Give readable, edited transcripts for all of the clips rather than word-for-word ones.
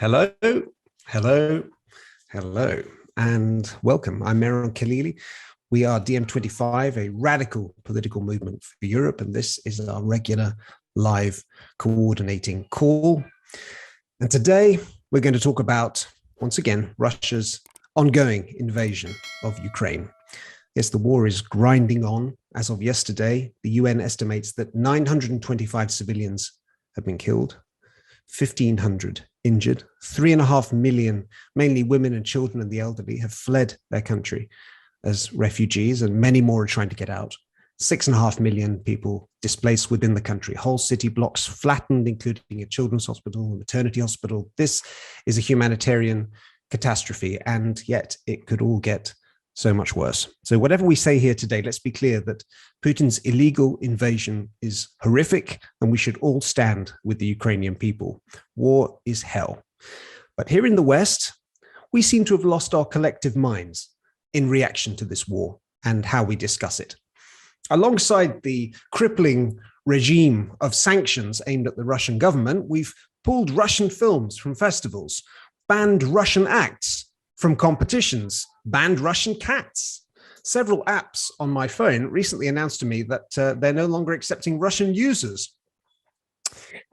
Hello, hello, hello, and welcome. I'm Meron Khalili. We are DiEM25, a radical political movement for Europe, and this is our regular live coordinating call. And today we're going to talk about, once again, Russia's ongoing invasion of Ukraine. Yes, the war is grinding on. As of yesterday, the UN estimates that 925 civilians have been killed, 1,500 injured, 3.5 million, mainly women and children and the elderly, have fled their country as refugees, and many more are trying to get out. 6.5 million people displaced within the country, whole city blocks flattened, including a children's hospital, a maternity hospital. This is a humanitarian catastrophe, and yet it could all get so much worse. So whatever we say here today, let's be clear that Putin's illegal invasion is horrific, and we should all stand with the Ukrainian people. War is hell. But here in the West, we seem to have lost our collective minds in reaction to this war and how we discuss it. Alongside the crippling regime of sanctions aimed at the Russian government, we've pulled Russian films from festivals, banned Russian acts from competitions, banned Russian cats. Several apps on my phone recently announced to me that they're no longer accepting Russian users.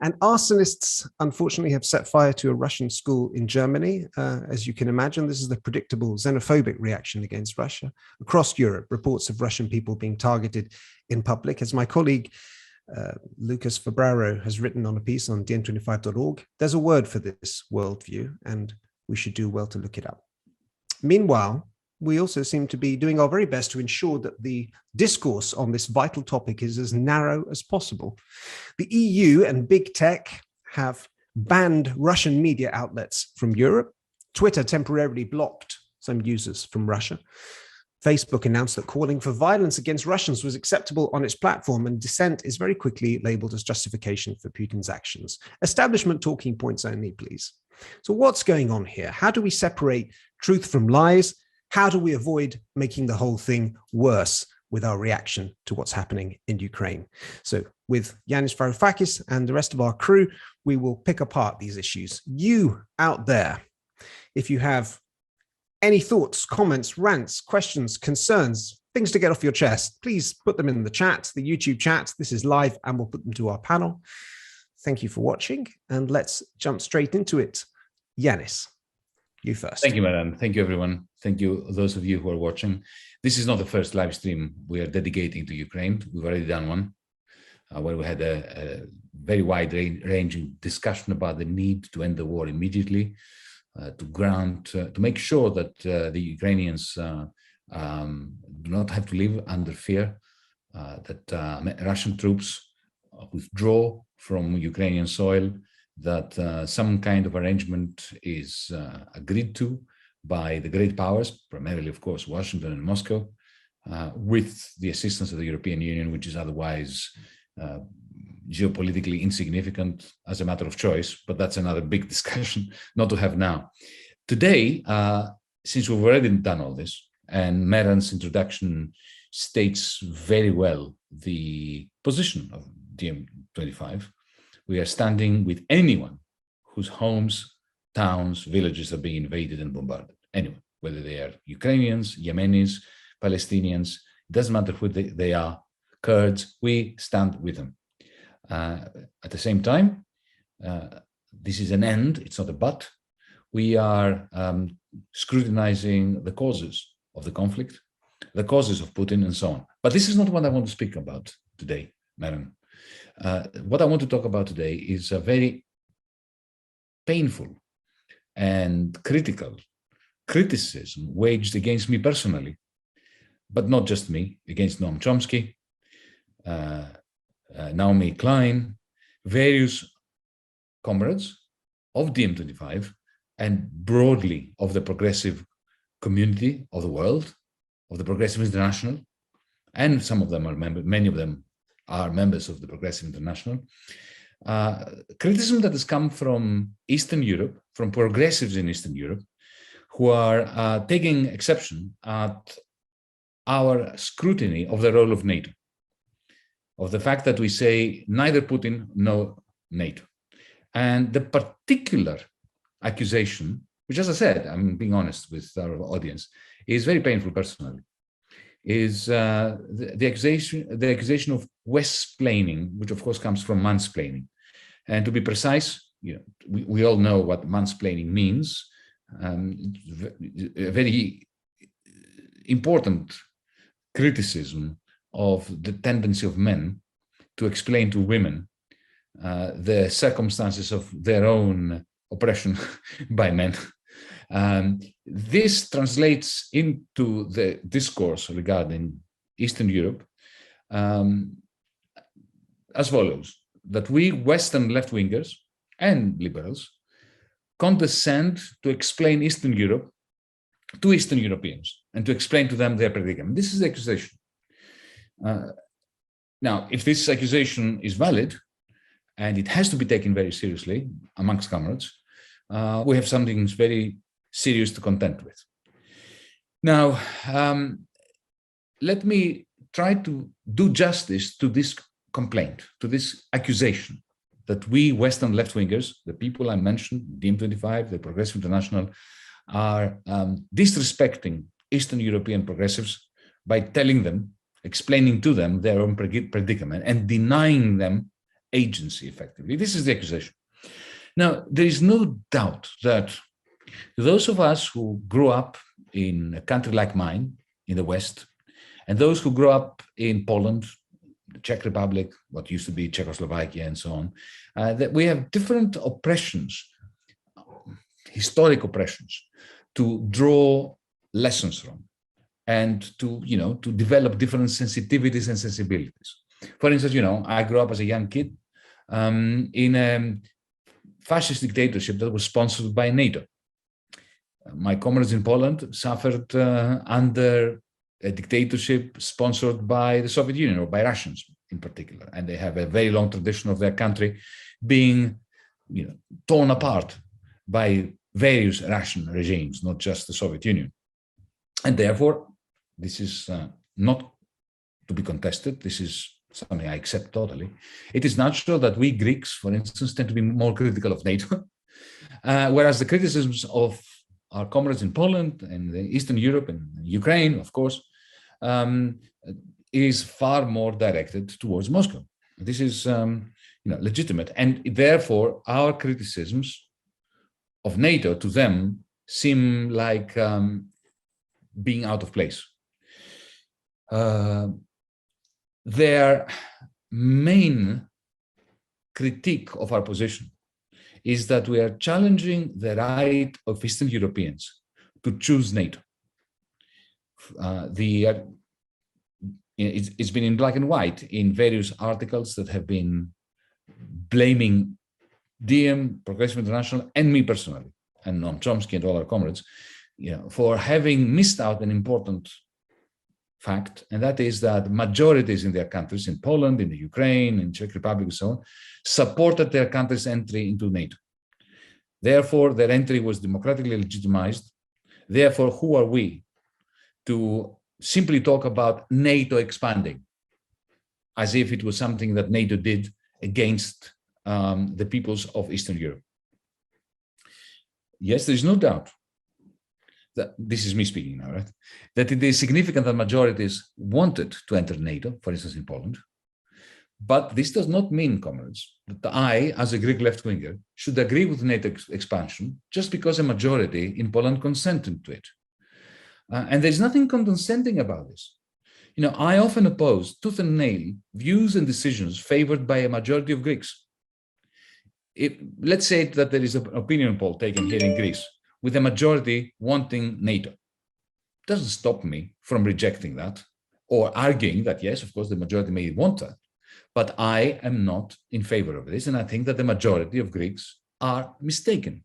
And arsonists, unfortunately, have set fire to a Russian school in Germany. As you can imagine, this is the predictable xenophobic reaction against Russia. Across Europe, reports of Russian people being targeted in public. As my colleague, Lucas Fabraro, has written on a piece on diem25.org, there's a word for this worldview, and we should do well to look it up. Meanwhile, we also seem to be doing our very best to ensure that the discourse on this vital topic is as narrow as possible. The EU and big tech have banned Russian media outlets from Europe. Twitter temporarily blocked some users from Russia. Facebook announced that calling for violence against Russians was acceptable on its platform, and dissent is very quickly labeled as justification for Putin's actions. Establishment talking points only, please. So what's going on here? How do we separate truth from lies? How do we avoid making the whole thing worse with our reaction to what's happening in Ukraine? So with Yanis Varoufakis and the rest of our crew, we will pick apart these issues. You out there, if you have any thoughts, comments, rants, questions, concerns, things to get off your chest, please put them in the chat, the YouTube chat. This is live, and we'll put them to our panel. Thank you for watching, and let's jump straight into it. Yanis, you first. Thank you, Meron. Thank you, everyone. Thank you, those of you who are watching. This is not the first live stream we are dedicating to Ukraine. We've already done one where we had a very wide-ranging discussion about the need to end the war immediately, to make sure that the Ukrainians do not have to live under fear, that Russian troops withdraw from Ukrainian soil, that some kind of arrangement is agreed to by the great powers, primarily, of course, Washington and Moscow, with the assistance of the European Union, which is otherwise geopolitically insignificant as a matter of choice, but that's another big discussion not to have now. Today, since we've already done all this, and Meron's introduction states very well the position of DiEM25, we are standing with anyone whose homes, towns, villages are being invaded and bombarded. Anyone, whether they are Ukrainians, Yemenis, Palestinians, it doesn't matter who they are, Kurds, we stand with them. At the same time, this is an end, it's not a but. We are scrutinizing the causes of the conflict, the causes of Putin, and so on. But this is not what I want to speak about today, Meron. What I want to talk about today is a very painful and critical criticism waged against me personally, but not just me, against Noam Chomsky, Naomi Klein, various comrades of DiEM25, and broadly of the progressive community of the world, of the Progressive International, and some of them are members, many of them are members of the Progressive International. Criticism that has come from Eastern Europe, from progressives in Eastern Europe, who are taking exception at our scrutiny of the role of NATO, of the fact that we say neither Putin nor NATO. And the particular accusation, which, as I said, I'm being honest with our audience, is very painful personally, is the accusation of West-splaining, which of course comes from mansplaining. And to be precise, we all know what mansplaining means. A very important criticism of the tendency of men to explain to women the circumstances of their own oppression by men. This translates into the discourse regarding Eastern Europe as follows: that we Western left-wingers and liberals condescend to explain Eastern Europe to Eastern Europeans and to explain to them their predicament. This is the accusation. Now, if this accusation is valid, and it has to be taken very seriously amongst comrades, we have something very serious to contend with. Now, let me try to do justice to this complaint, to this accusation that we Western left-wingers, the people I mentioned, DiEM25, the Progressive International, are disrespecting Eastern European progressives by telling them, explaining to them their own predicament and denying them agency effectively. This is the accusation. Now, there is no doubt that those of us who grew up in a country like mine, in the West, and those who grew up in Poland, the Czech Republic, what used to be Czechoslovakia, and so on, that we have different oppressions, historic oppressions, to draw lessons from, and to develop different sensitivities and sensibilities. For instance, I grew up as a young kid in a fascist dictatorship that was sponsored by NATO. My comrades in Poland suffered under a dictatorship sponsored by the Soviet Union, or by Russians in particular, and they have a very long tradition of their country being torn apart by various Russian regimes, not just the Soviet Union. And therefore, this is not to be contested. This is something I accept totally. It is natural that we Greeks, for instance, tend to be more critical of NATO, whereas the criticisms of our comrades in Poland and Eastern Europe and Ukraine, of course, is far more directed towards Moscow. This is legitimate, and therefore our criticisms of NATO to them seem like being out of place. Their main critique of our position is that we are challenging the right of Eastern Europeans to choose NATO. It's been in black and white in various articles that have been blaming DiEM, Progressive International, and me personally, and Noam Chomsky and all our comrades, for having missed out an important fact, and that is that majorities in their countries, in Poland, in the Ukraine, in Czech Republic, and so on, supported their country's entry into NATO. Therefore, their entry was democratically legitimized. Therefore, who are we to simply talk about NATO expanding as if it was something that NATO did against the peoples of Eastern Europe? Yes, there is no doubt that, this is me speaking now, right, that it is significant that majorities wanted to enter NATO, for instance, in Poland. But this does not mean, comrades, that I, as a Greek left-winger, should agree with NATO expansion just because a majority in Poland consented to it. And there's nothing condescending about this. I often oppose tooth and nail views and decisions favored by a majority of Greeks. Let's say that there is an opinion poll taken here in Greece with a majority wanting NATO. It doesn't stop me from rejecting that or arguing that, yes, of course, the majority may want that. But I am not in favor of this, and I think that the majority of Greeks are mistaken.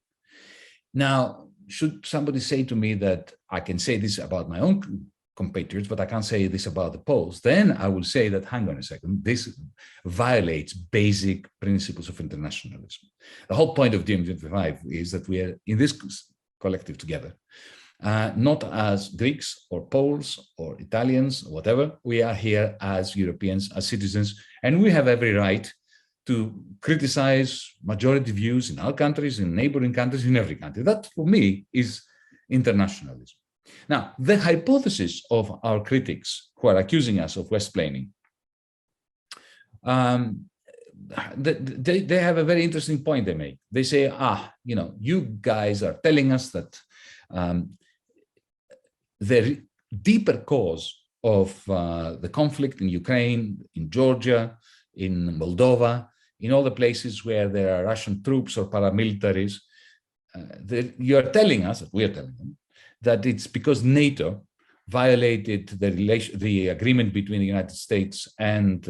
Now, should somebody say to me that I can say this about my own compatriots, but I can't say this about the Poles, then I will say that, hang on a second, this violates basic principles of internationalism. The whole point of DiEM25 is that we are in this collective together, not as Greeks or Poles or Italians or whatever. We are here as Europeans, as citizens, and we have every right to criticize majority views in our countries, in neighboring countries, in every country. That, for me, is internationalism. Now, the hypothesis of our critics who are accusing us of West-plaining, they have a very interesting point they make. They say, you guys are telling us that the deeper cause of the conflict in Ukraine, in Georgia, in Moldova, in all the places where there are Russian troops or paramilitaries, you're telling us, we are telling them, that it's because NATO violated the agreement between the United States and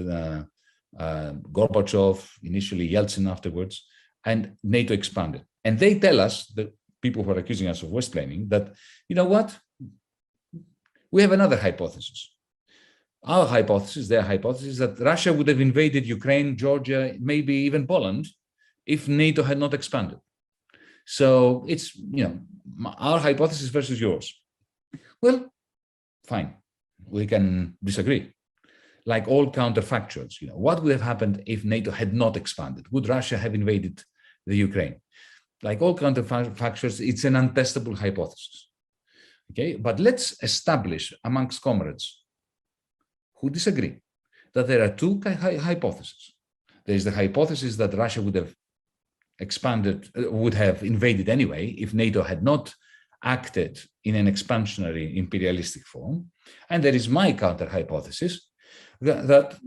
Gorbachev, initially Yeltsin afterwards, and NATO expanded. And they tell us, the people who are accusing us of West-plaining, that, you know what, we have another hypothesis. Our hypothesis, their hypothesis, that Russia would have invaded Ukraine, Georgia, maybe even Poland, if NATO had not expanded. So it's, our hypothesis versus yours. Well, fine, we can disagree. Like all counterfactuals, what would have happened if NATO had not expanded? Would Russia have invaded the Ukraine? Like all counterfactuals, it's an untestable hypothesis. Okay, but let's establish amongst comrades who disagree that there are two hypotheses. There is the hypothesis that Russia would have invaded anyway if NATO had not acted in an expansionary imperialistic form. And there is my counter hypothesis that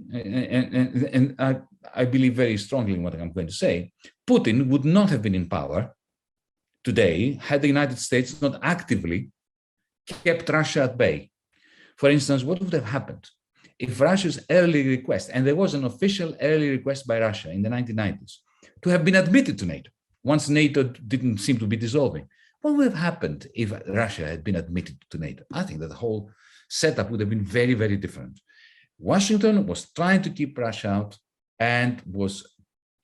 I believe very strongly in what I'm going to say, Putin would not have been in power today had the United States not actively kept Russia at bay. For instance, what would have happened if Russia's early request, and there was an official early request by Russia in the 1990s, to have been admitted to NATO, once NATO didn't seem to be dissolving? What would have happened if Russia had been admitted to NATO? I think that the whole setup would have been very, very different. Washington was trying to keep Russia out and was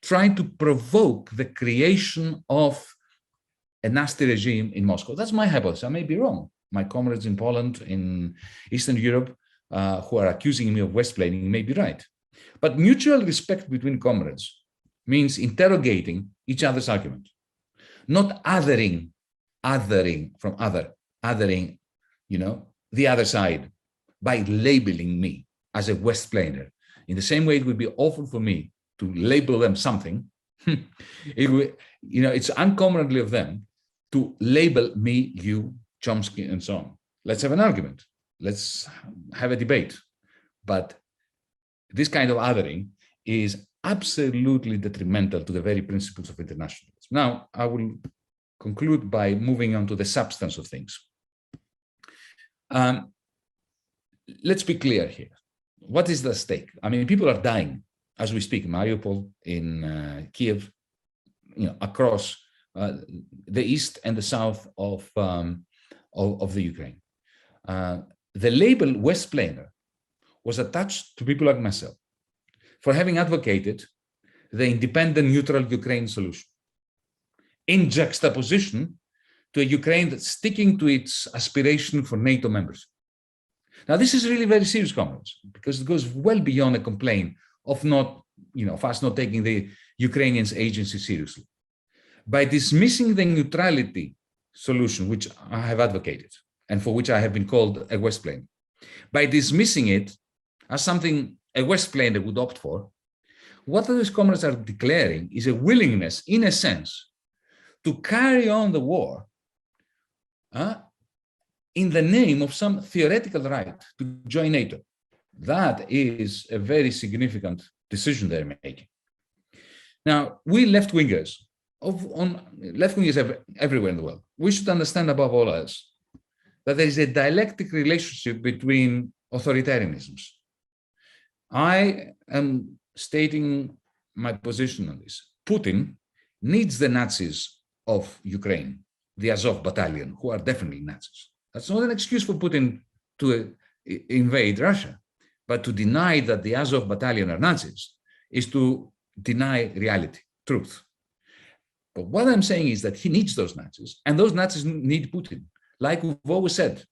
trying to provoke the creation of a nasty regime in Moscow. That's my hypothesis. I may be wrong. My comrades in Poland, in Eastern Europe, who are accusing me of West-plaining may be right. But mutual respect between comrades means interrogating each other's argument, not othering from othering, the other side by labeling me as a West-plainer. In the same way, it would be awful for me to label them something. It's uncommonly of them to label me, you, Chomsky, and so on. Let's have an argument. Let's have a debate. But this kind of othering is absolutely detrimental to the very principles of internationalism. Now, I will conclude by moving on to the substance of things. Let's be clear here. What is the stake? I mean, people are dying as we speak in Mariupol, in Kiev, across the east and the south of the Ukraine. The label West-plainer was attached to people like myself for having advocated the independent, neutral Ukraine solution in juxtaposition to a Ukraine that's sticking to its aspiration for NATO membership. Now, this is really very serious, comrades, because it goes well beyond a complaint of us not taking the Ukrainians' agency seriously. By dismissing the neutrality solution, which I have advocated, and for which I have been called a West-plainer, by dismissing it as something a West-plainer would opt for, what those comrades are declaring is a willingness, in a sense, to carry on the war in the name of some theoretical right to join NATO. That is a very significant decision they're making. Now, we left-wingers, left-wingers everywhere in the world, we should understand above all else that there is a dialectic relationship between authoritarianisms. I am stating my position on this. Putin needs the Nazis of Ukraine, the Azov battalion, who are definitely Nazis. That's not an excuse for Putin to invade Russia, but to deny that the Azov battalion are Nazis is to deny reality, truth. But what I'm saying is that he needs those Nazis, and those Nazis need Putin. Like we've always said,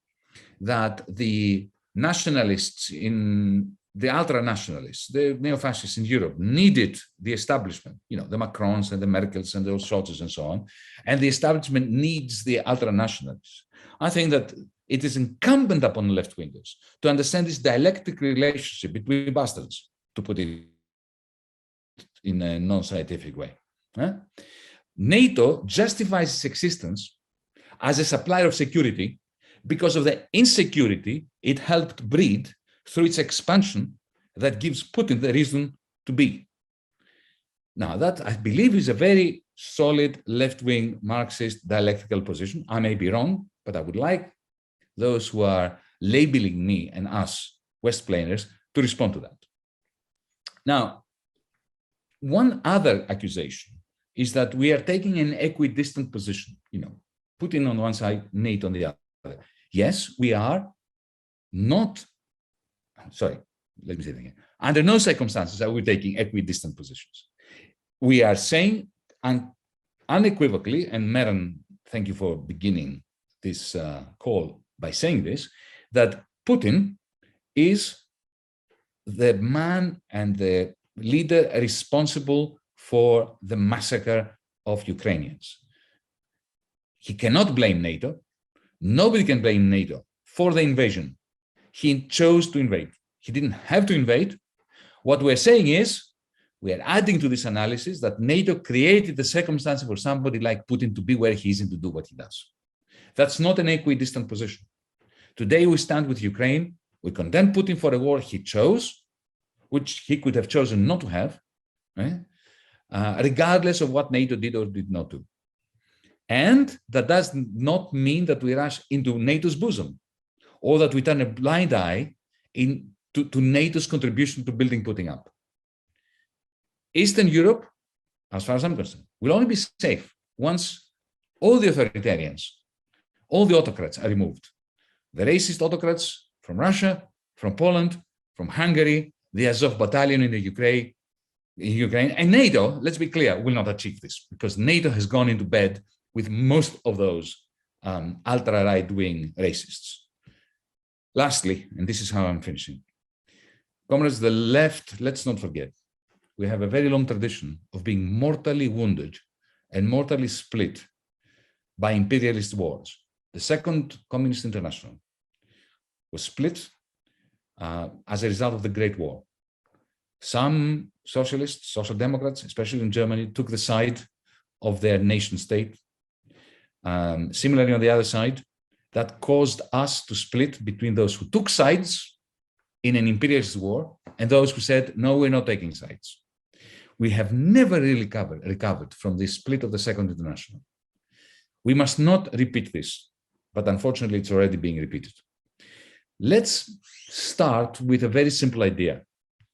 that the nationalists in the ultra-nationalists, the neo-fascists in Europe needed the establishment, the Macrons and the Merkels and the Scholzes and so on, and the establishment needs the ultra-nationalists. I think that it is incumbent upon left-wingers to understand this dialectic relationship between bastards, to put it in a non-scientific way. NATO justifies its existence as a supplier of security because of the insecurity it helped breed through its expansion that gives Putin the reason to be. Now, that I believe is a very solid left-wing Marxist dialectical position. I may be wrong, but I would like those who are labeling me and us West-planers to respond to that. Now, one other accusation is that we are taking an equidistant position, Putin on one side, NATO on the other. Yes, we are not, sorry, let me say it again. Under no circumstances are we taking equidistant positions. We are saying unequivocally, and Meron, thank you for beginning this call by saying this, that Putin is the man and the leader responsible for the massacre of Ukrainians. He cannot blame NATO. Nobody can blame NATO for the invasion. He chose to invade. He didn't have to invade. What we're saying is, we are adding to this analysis that NATO created the circumstances for somebody like Putin to be where he is and to do what he does. That's not an equidistant position. Today we stand with Ukraine. We condemn Putin for a war he chose, which he could have chosen not to have, regardless of what NATO did or did not do. And that does not mean that we rush into NATO's bosom or that we turn a blind eye to NATO's contribution to building Putin up. Eastern Europe, as far as I'm concerned, will only be safe once all the authoritarians, all the autocrats are removed. The racist autocrats from Russia, from Poland, from Hungary, the Azov battalion in the Ukraine, and NATO, let's be clear, will not achieve this because NATO has gone into bed with most of those ultra-right-wing racists. Lastly, and this is how I'm finishing, comrades, the left, let's not forget, we have a very long tradition of being mortally wounded and mortally split by imperialist wars. The Second Communist International was split as a result of the Great War. Some socialists, social democrats, especially in Germany, took the side of their nation state. Similarly, on the other side, that caused us to split between those who took sides in an imperialist war and those who said, no, we're not taking sides. We have never really recovered from this split of the Second International. We must not repeat this, but unfortunately, it's already being repeated. Let's start with a very simple idea.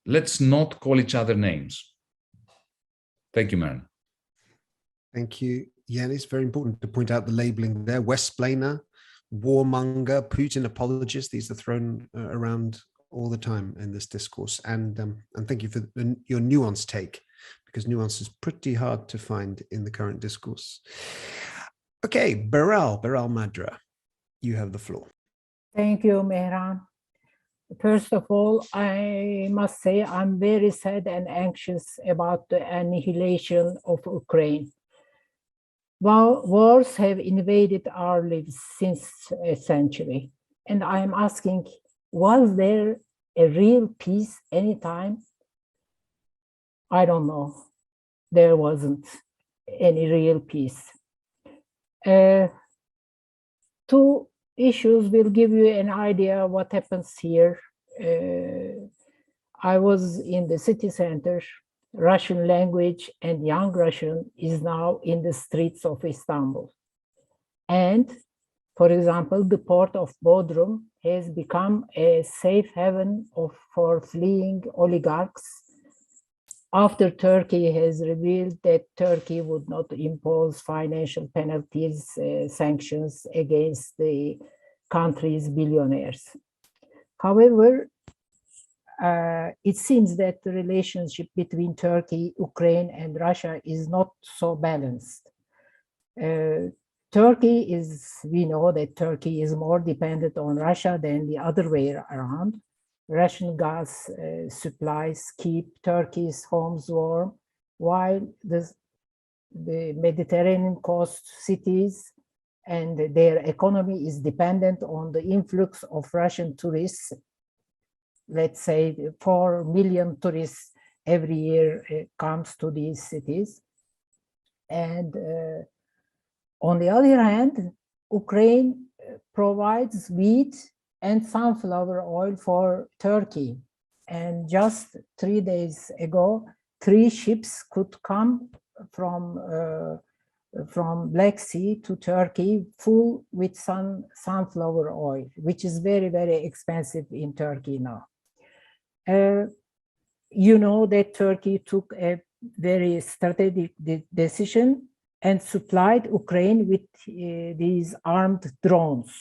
Let's not call each other names. Thank you, Maren. Thank you, Yanis. Very important to point out the labeling there. West-planer, warmonger, Putin apologist. These are thrown around all the time in this discourse. And thank you for your nuanced take, because nuance is pretty hard to find in the current discourse. Okay, Beral Madra, you have the floor. Thank you, Mehran. First of all, I must say I'm very sad and anxious about the annihilation of Ukraine. Wars have invaded our lives since a century. And I'm asking, was there a real peace anytime? I don't know. There wasn't any real peace. Two issues will give you an idea what happens here. I was in the city center. Russian language and young Russian is now in the streets of Istanbul. And, for example, the port of Bodrum has become a safe haven for fleeing oligarchs after Turkey has revealed that Turkey would not impose financial penalties, sanctions against the country's billionaires. However, it seems that the relationship between Turkey, Ukraine, and Russia is not so balanced. We know that Turkey is more dependent on Russia than the other way around. Russian gas supplies keep Turkey's homes warm, while the Mediterranean coast cities and their economy is dependent on the influx of Russian tourists. Let's say 4 million tourists every year comes to these cities. And on the other hand, Ukraine provides wheat and sunflower oil for Turkey. And just 3 days ago, 3 ships could come from Black Sea to Turkey full with sunflower oil, which is very, very expensive in Turkey now. You know that Turkey took a very strategic decision and supplied Ukraine with these armed drones.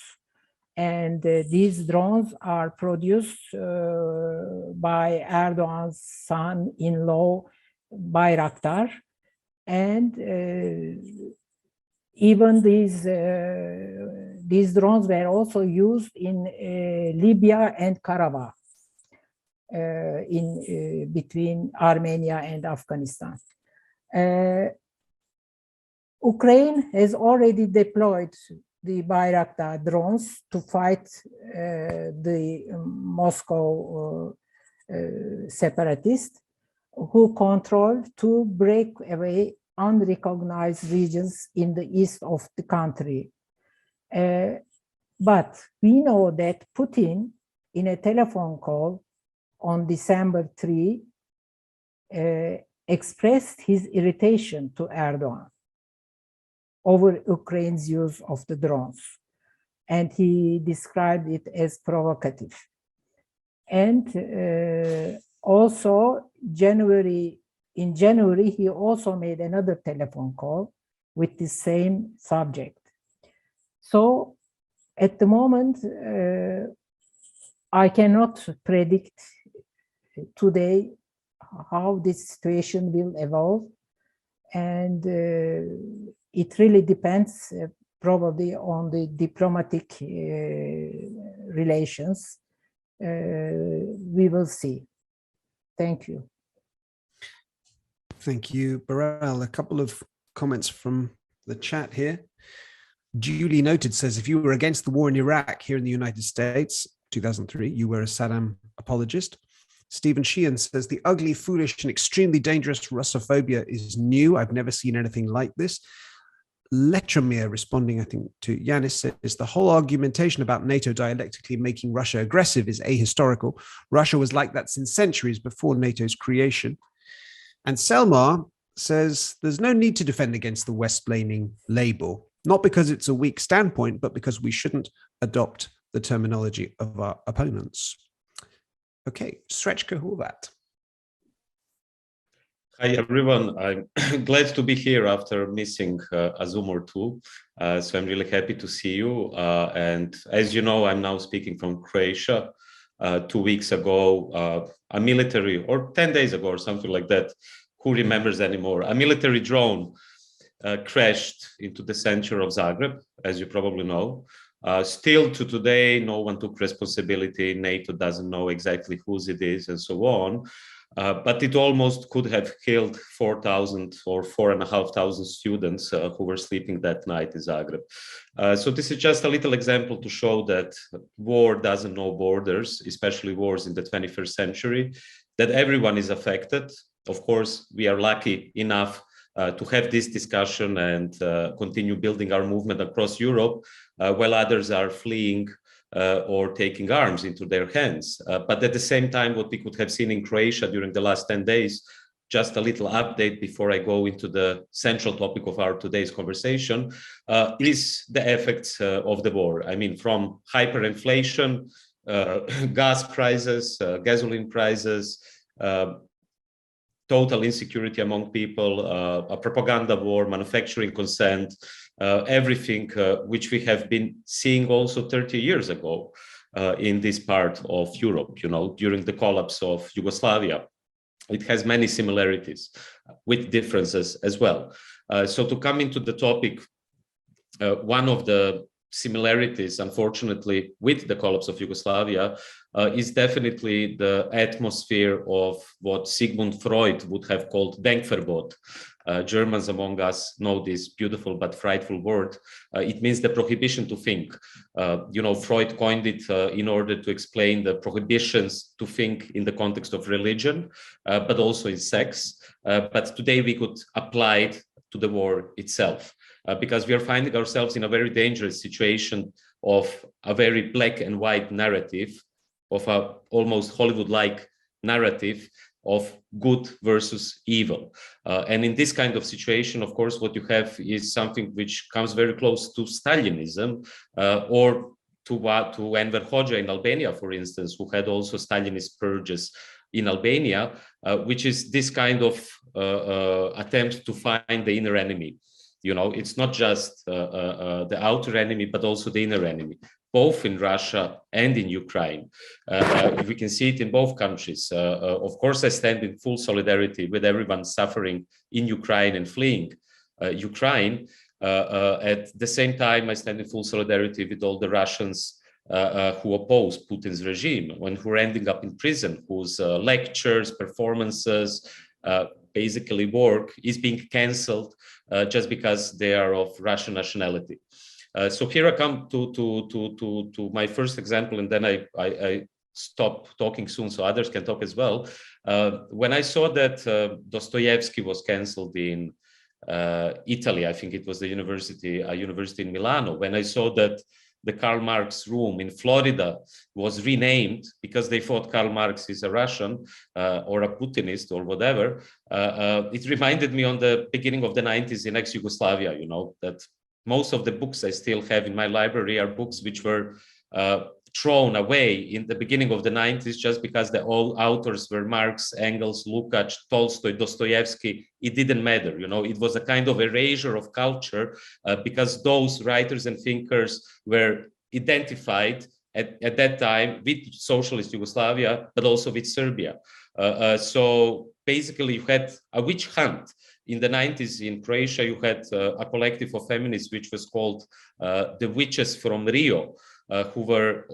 And these drones are produced by Erdogan's son-in-law, Bayraktar. And even these drones were also used in Libya and Karabakh, between Armenia and Afghanistan. Ukraine has already deployed the Bayraktar drones to fight the Moscow separatists, who control 2 breakaway unrecognized regions in the east of the country. But we know that Putin, in a telephone call on December 3, expressed his irritation to Erdogan over Ukraine's use of the drones. And he described it as provocative. And also, in January, he also made another telephone call with the same subject. So at the moment, I cannot predict today how this situation will evolve. And it really depends probably on the diplomatic relations. We will see. Thank you. Thank you, Baral. A couple of comments from the chat here. Duly noted says, if you were against the war in Iraq here in the United States, 2003, you were a Saddam apologist. Stephen Sheehan says, the ugly, foolish, and extremely dangerous Russophobia is new. I've never seen anything like this. Letromir, responding, I think, to Yanis, says, the whole argumentation about NATO dialectically making Russia aggressive is ahistorical. Russia was like that since centuries before NATO's creation. And Selmar says, there's no need to defend against the West-blaming label, not because it's a weak standpoint, but because we shouldn't adopt the terminology of our opponents. Okay, Srečko Horvat. Hi, everyone. I'm glad to be here after missing a Zoom or two. So I'm really happy to see you. And as you know, I'm now speaking from Croatia. 2 weeks ago, a military, or 10 days ago or something like that, who remembers anymore, a military drone crashed into the center of Zagreb, as you probably know. Still to today, no one took responsibility. NATO doesn't know exactly whose it is and so on. But it almost could have killed 4,000 or 4,500 students who were sleeping that night in Zagreb. So this is just a little example to show that war doesn't know borders, especially wars in the 21st century, that everyone is affected. Of course, we are lucky enough to have this discussion and continue building our movement across Europe, while others are fleeing or taking arms into their hands. But at the same time, what we could have seen in Croatia during the last 10 days, just a little update before I go into the central topic of our today's conversation, is the effects of the war. I mean, from hyperinflation, gas prices, gasoline prices, total insecurity among people, a propaganda war, manufacturing consent, everything which we have been seeing also 30 years ago in this part of Europe, you know, during the collapse of Yugoslavia. It has many similarities with differences as well. So to come into the topic, one of the similarities, unfortunately, with the collapse of Yugoslavia is definitely the atmosphere of what Sigmund Freud would have called Denkverbot. Germans among us know this beautiful but frightful word. It means the prohibition to think. Freud coined it in order to explain the prohibitions to think in the context of religion, but also in sex. But today we could apply it to the war itself, because we are finding ourselves in a very dangerous situation of a very black and white narrative, of a almost Hollywood-like narrative of good versus evil. And in this kind of situation, of course, what you have is something which comes very close to Stalinism, or to Enver Hoxha in Albania, for instance, who had also Stalinist purges in Albania, which is this kind of attempt to find the inner enemy. It's not just the outer enemy, but also the inner enemy, both in Russia and in Ukraine. We can see it in both countries. Of course, I stand in full solidarity with everyone suffering in Ukraine and fleeing Ukraine. At the same time, I stand in full solidarity with all the Russians who oppose Putin's regime, and who are ending up in prison, whose lectures, performances, basically work is being cancelled just because they are of Russian nationality. So here I come to my first example, and then I stop talking soon so others can talk as well. When I saw that Dostoevsky was cancelled in Italy, I think it was a university in Milano, when I saw that the Karl Marx room in Florida was renamed because they thought Karl Marx is a Russian or a Putinist or whatever, it reminded me on the beginning of the 90s in ex-Yugoslavia, that most of the books I still have in my library are books which were thrown away in the beginning of the 90s just because the all authors were Marx, Engels, Lukács, Tolstoy, Dostoevsky. It didn't matter, it was a kind of erasure of culture because those writers and thinkers were identified at that time with socialist Yugoslavia, but also with Serbia. So basically you had a witch hunt. In the 90s in Croatia, you had a collective of feminists which was called the Witches from Rio, who were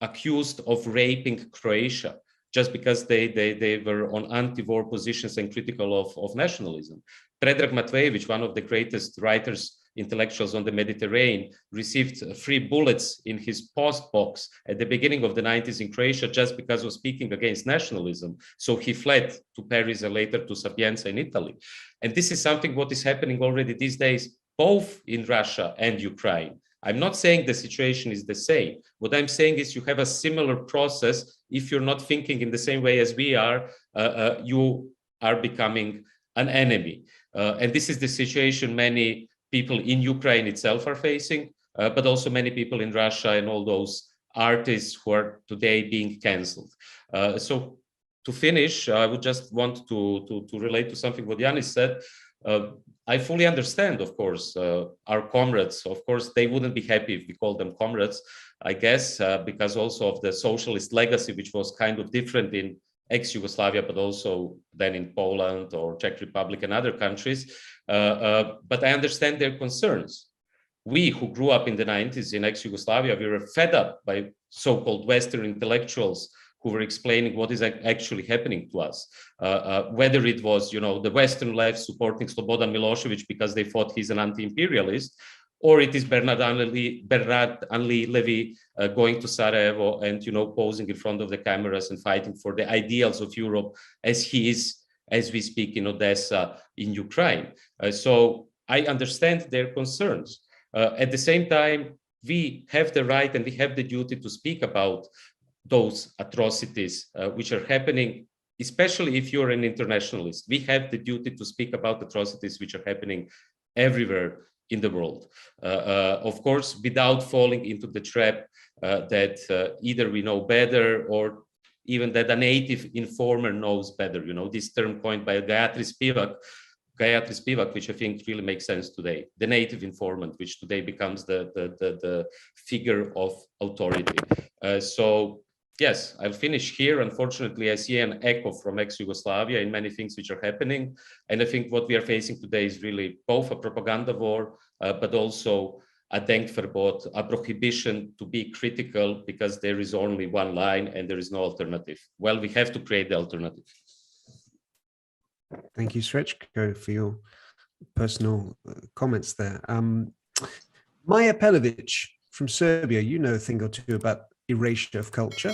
accused of raping Croatia just because they were on anti-war positions and critical of nationalism. Predrag Matvejević, one of the greatest writers, intellectuals on the Mediterranean, received 3 bullets in his post box at the beginning of the 90s in Croatia just because of speaking against nationalism. So he fled to Paris and later to Sapienza in Italy. And this is something what is happening already these days, both in Russia and Ukraine. I'm not saying the situation is the same. What I'm saying is you have a similar process. If you're not thinking in the same way as we are, you are becoming an enemy. And this is the situation many people in Ukraine itself are facing, but also many people in Russia and all those artists who are today being cancelled. So to finish, I would just want to relate to something what Yanis said. I fully understand, of course, our comrades. Of course, they wouldn't be happy if we call them comrades, I guess, because also of the socialist legacy, which was kind of different in ex-Yugoslavia, but also then in Poland or Czech Republic and other countries. But I understand their concerns. We who grew up in the 90s in ex-Yugoslavia, we were fed up by so-called Western intellectuals who were explaining what is actually happening to us. Whether it was, the Western left supporting Slobodan Milosevic because they thought he's an anti-imperialist, or it is Bernard Henri Levy going to Sarajevo and, posing in front of the cameras and fighting for the ideals of Europe as he is, as we speak, in Odessa, in Ukraine. So I understand their concerns. At the same time, we have the right and we have the duty to speak about those atrocities which are happening, especially if you're an internationalist. We have the duty to speak about atrocities which are happening everywhere in the world. Of course, without falling into the trap that either we know better or even that a native informer knows better. This term coined by Gayatri Spivak, which I think really makes sense today. The native informant, which today becomes the figure of authority. So yes, I'll finish here. Unfortunately, I see an echo from ex-Yugoslavia in many things which are happening. And I think what we are facing today is really both a propaganda war, but also a denkverbot, a prohibition to be critical because there is only one line and there is no alternative. Well, we have to create the alternative. Thank you, Srećko, for your personal comments there. Maja Pelovic from Serbia, you know a thing or two about erasure of culture.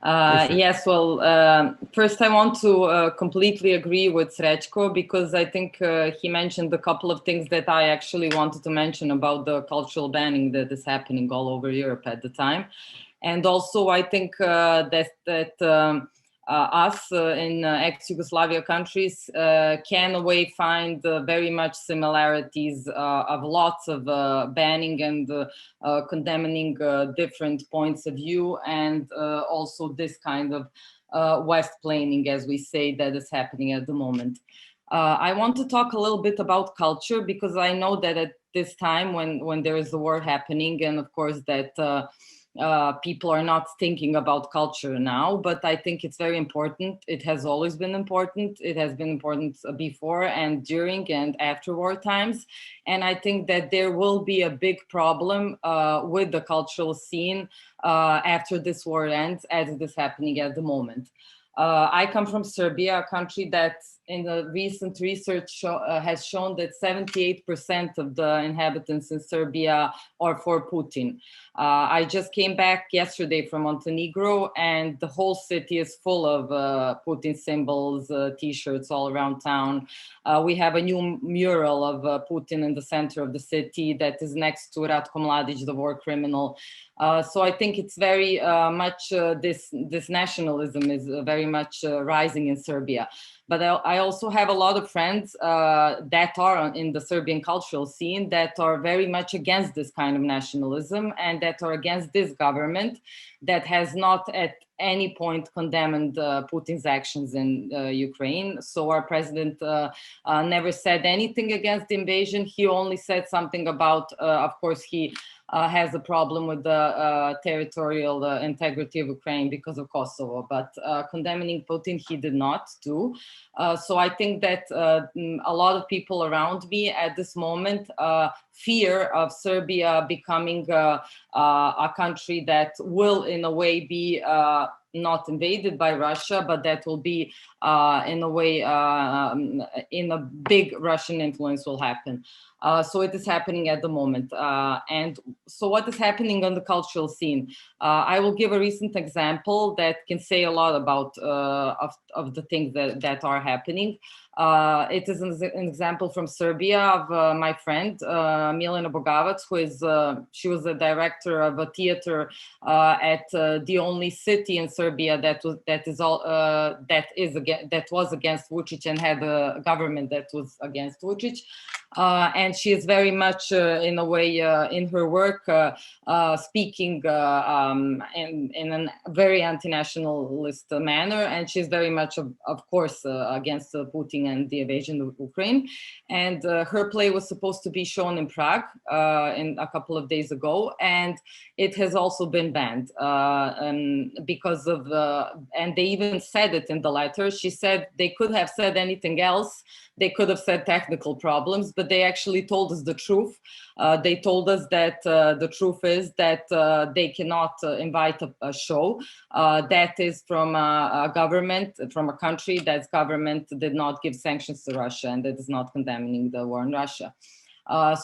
Yes, well, first I want to completely agree with Srećko, because I think he mentioned a couple of things that I actually wanted to mention about the cultural banning that is happening all over Europe at the time. And also I think that us in ex-Yugoslavia countries can in a way find very much similarities of lots of banning and condemning different points of view, and also this kind of West-planing, as we say, that is happening at the moment. I want to talk a little bit about culture, because I know that at this time when there is the war happening, and of course that people are not thinking about culture now, but I think it's very important. It has always been important. It has been important before and during and after war times. And I think that there will be a big problem with the cultural scene after this war ends, as it is happening at the moment. I come from Serbia, a country that in the recent research has shown that 78% of the inhabitants in Serbia are for Putin. I just came back yesterday from Montenegro, and the whole city is full of Putin symbols, t-shirts all around town. We have a new mural of Putin in the center of the city that is next to Ratko Mladic, the war criminal. So I think it's very much this nationalism is very much rising in Serbia. But I also have a lot of friends that are in the Serbian cultural scene that are very much against this kind of nationalism, and that are against this government that has not at any point condemned Putin's actions in Ukraine. So our president never said anything against the invasion. He only said something about, of course, he has a problem with the territorial integrity of Ukraine because of Kosovo, but condemning Putin he did not do. So I think that a lot of people around me at this moment fear of Serbia becoming a country that will in a way be not invaded by Russia, but that will be in a way in a big Russian influence will happen. So it is happening at the moment. And so what is happening on the cultural scene? I will give a recent example that can say a lot about of the things that are happening. It is an example from Serbia of my friend Milena Bogavac, who is she was the director of a theater at the only city in Serbia that was against Vučić and had a government that was against Vučić. And she is very much, in a way, in her work, speaking in a very anti-nationalist manner. And she's very much, of course, against Putin and the invasion of Ukraine. And her play was supposed to be shown in Prague in a couple of days ago. And it has also been banned because of and they even said it in the letter. She said they could have said anything else. They could have said technical problems, but they actually told us the truth. They told us that the truth is that they cannot invite a show that is from a government, from a country that's government did not give sanctions to Russia and that is not condemning the war in Russia.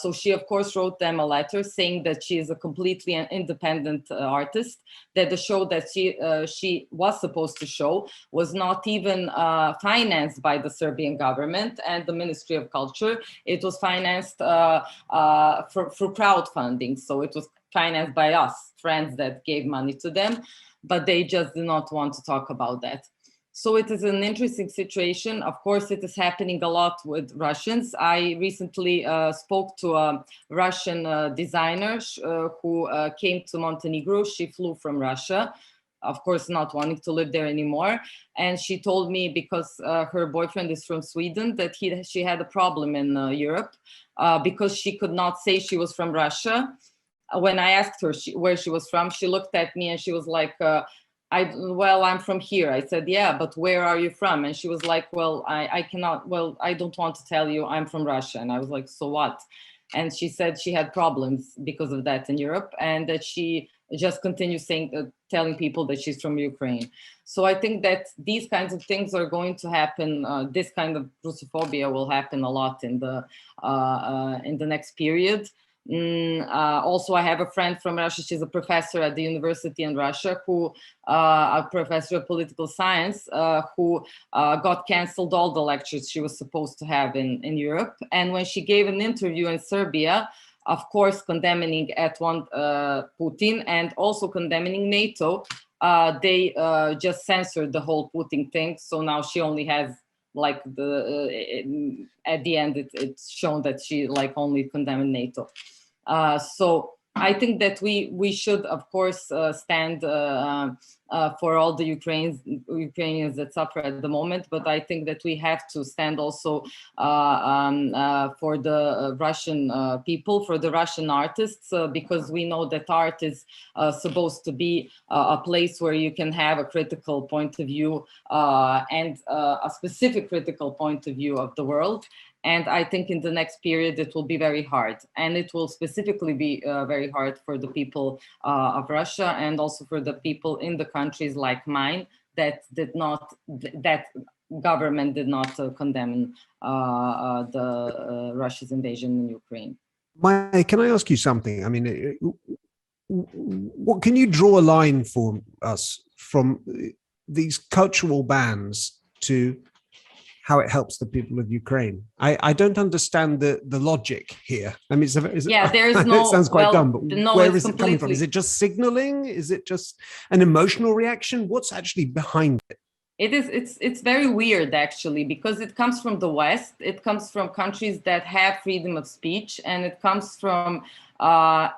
So she, of course, wrote them a letter saying that she is a completely independent artist, that the show that she was supposed to show was not even financed by the Serbian government and the Ministry of Culture. It was financed for crowdfunding. So it was financed by us, friends that gave money to them, but they just did not want to talk about that. So it is an interesting situation. Of course, it is happening a lot with Russians. I recently spoke to a Russian designer who came to Montenegro. She flew from Russia, of course, not wanting to live there anymore. And she told me, because her boyfriend is from Sweden, that she had a problem in Europe because she could not say she was from Russia. When I asked her where she was from, she looked at me and she was like, I'm from here. I said, yeah, but where are you from? And she was like, well, I cannot, well, I don't want to tell you I'm from Russia. And I was like, so what? And she said she had problems because of that in Europe, and that she just continues telling people that she's from Ukraine. So I think that these kinds of things are going to happen. This kind of Russophobia will happen a lot in the next period. Also, I have a friend from Russia. She's a professor at the university in Russia, a professor of political science, who got canceled all the lectures she was supposed to have in Europe. And when she gave an interview in Serbia, of course, condemning at one Putin and also condemning NATO, they just censored the whole Putin thing. So now she only has like at the end, it's shown that she like only condemned NATO. So I think that we should, of course, stand for all the Ukrainians that suffer at the moment, but I think that we have to stand also for the Russian people, for the Russian artists, because we know that art is supposed to be a place where you can have a critical point of view and a specific critical point of view of the world. And I think in the next period, it will be very hard. And it will specifically be very hard for the people of Russia and also for the people in the countries like mine that government did not condemn the Russia's invasion in Ukraine. Maya, can I ask you something? I mean, what can you draw a line for us from these cultural bans to how it helps the people of Ukraine? I don't understand the logic here. I mean, there's no. It sounds quite dumb, but no, where is it coming from? Is it just signaling? Is it just an emotional reaction? What's actually behind it? It's very weird, actually, because it comes from the West. It comes from countries that have freedom of speech, and it comes from.